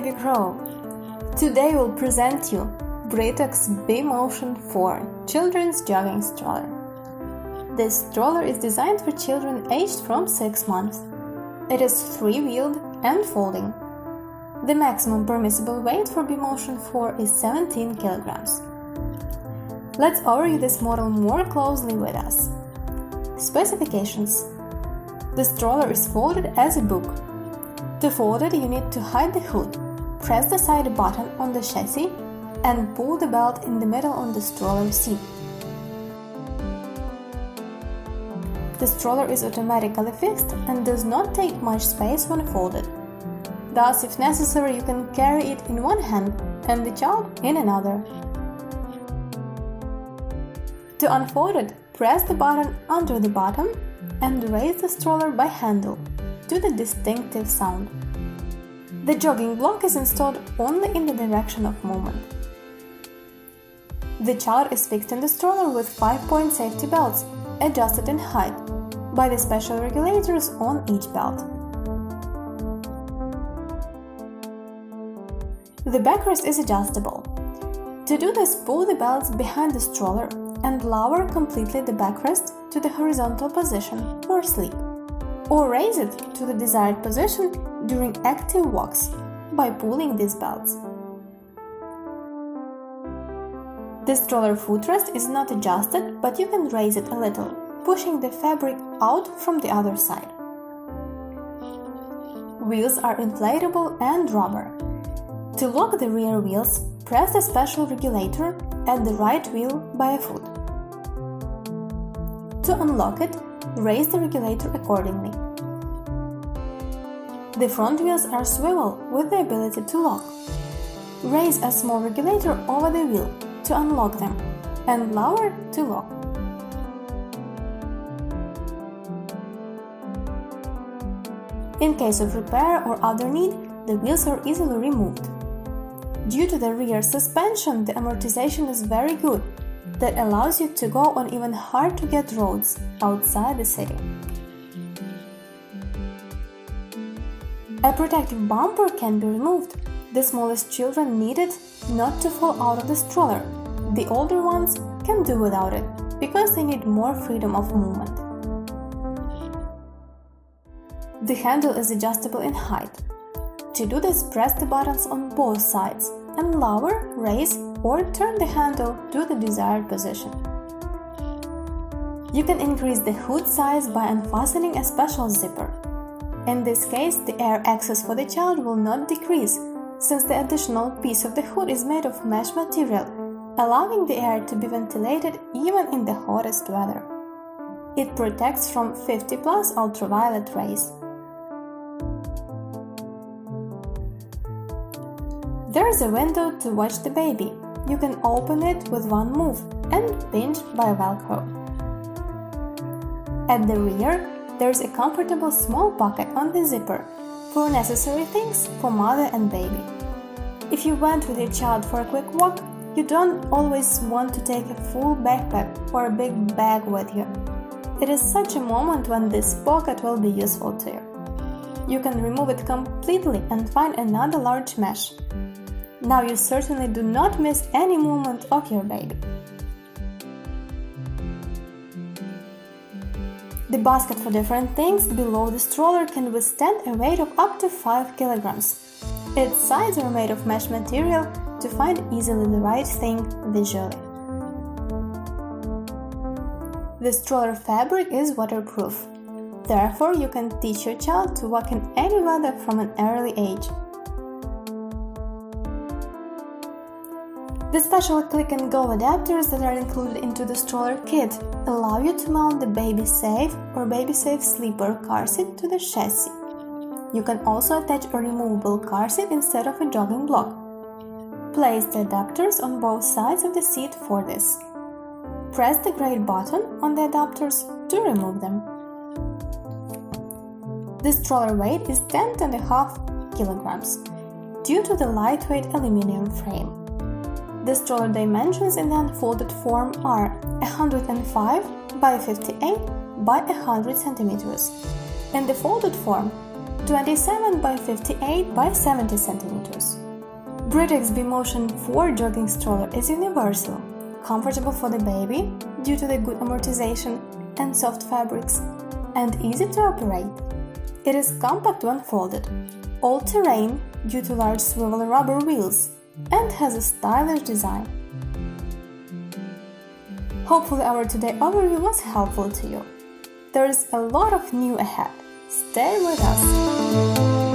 baby grow. Today we'll present you Britax B-MOTION 4 Children's Jogging Stroller. This stroller is designed for children aged from 6 months. It is 3-wheeled and folding. The maximum permissible weight for B-MOTION 4 is 17 kilograms. Let's overview this model more closely with us. Specifications. The stroller is folded as a book. To fold it, you need to hide the hood, press the side button on the chassis, and pull the belt in the middle on the stroller seat. The stroller is automatically fixed and does not take much space when folded. Thus, if necessary, you can carry it in one hand and the child in another. To unfold it, press the button under the bottom and raise the stroller by handle to the distinctive sound. The jogging block is installed only in the direction of movement. The child is fixed in the stroller with 5-point safety belts, adjusted in height, by the special regulators on each belt. The backrest is adjustable. To do this, pull the belts behind the stroller and lower completely the backrest to the horizontal position for sleep, or raise it to the desired position during active walks by pulling these belts. The stroller footrest is not adjusted, but you can raise it a little, pushing the fabric out from the other side. Wheels are inflatable and rubber. To lock the rear wheels, press the special regulator at the right wheel by a foot. To unlock it, raise the regulator accordingly. The front wheels are swivel with the ability to lock. Raise a small regulator over the wheel to unlock them and lower to lock. In case of repair or other need, the wheels are easily removed. Due to the rear suspension, the amortization is very good. That allows you to go on even hard-to-get roads outside the city. A protective bumper can be removed. The smallest children need it not to fall out of the stroller. The older ones can do without it because they need more freedom of movement. The handle is adjustable in height. To do this, press the buttons on both sides and lower, raise, or turn the handle to the desired position. You can increase the hood size by unfastening a special zipper. In this case, the air access for the child will not decrease, since the additional piece of the hood is made of mesh material, allowing the air to be ventilated even in the hottest weather. It protects from 50+ ultraviolet rays. There is a window to watch the baby. You can open it with one move and pinch by Velcro. At the rear, there is a comfortable small pocket on the zipper for necessary things for mother and baby. If you went with your child for a quick walk, you don't always want to take a full backpack or a big bag with you. It is such a moment when this pocket will be useful to you. You can remove it completely and find another large mesh. Now you certainly do not miss any movement of your baby. The basket for different things below the stroller can withstand a weight of up to 5 kilograms. Its sides are made of mesh material to find easily the right thing visually. The stroller fabric is waterproof. Therefore, you can teach your child to walk in any weather from an early age. The special Click&Go adapters that are included into the stroller kit allow you to mount the Baby Safe or Baby Safe Sleeper car seat to the chassis. You can also attach a removable car seat instead of a jogging block. Place the adapters on both sides of the seat for this. Press the gray button on the adapters to remove them. The stroller weight is 10.5 kilograms due to the lightweight aluminum frame. The stroller dimensions in the unfolded form are 105 by 58 by 100 centimeters. In the folded form, 27 by 58 by 70 centimeters. Britax B-MOTION 4 jogging stroller is universal, comfortable for the baby due to the good amortization and soft fabrics, and easy to operate. It is compact when folded, all-terrain due to large swivel rubber wheels, and has a stylish design. Hopefully our today overview was helpful to you. There is a lot of new ahead. Stay with us!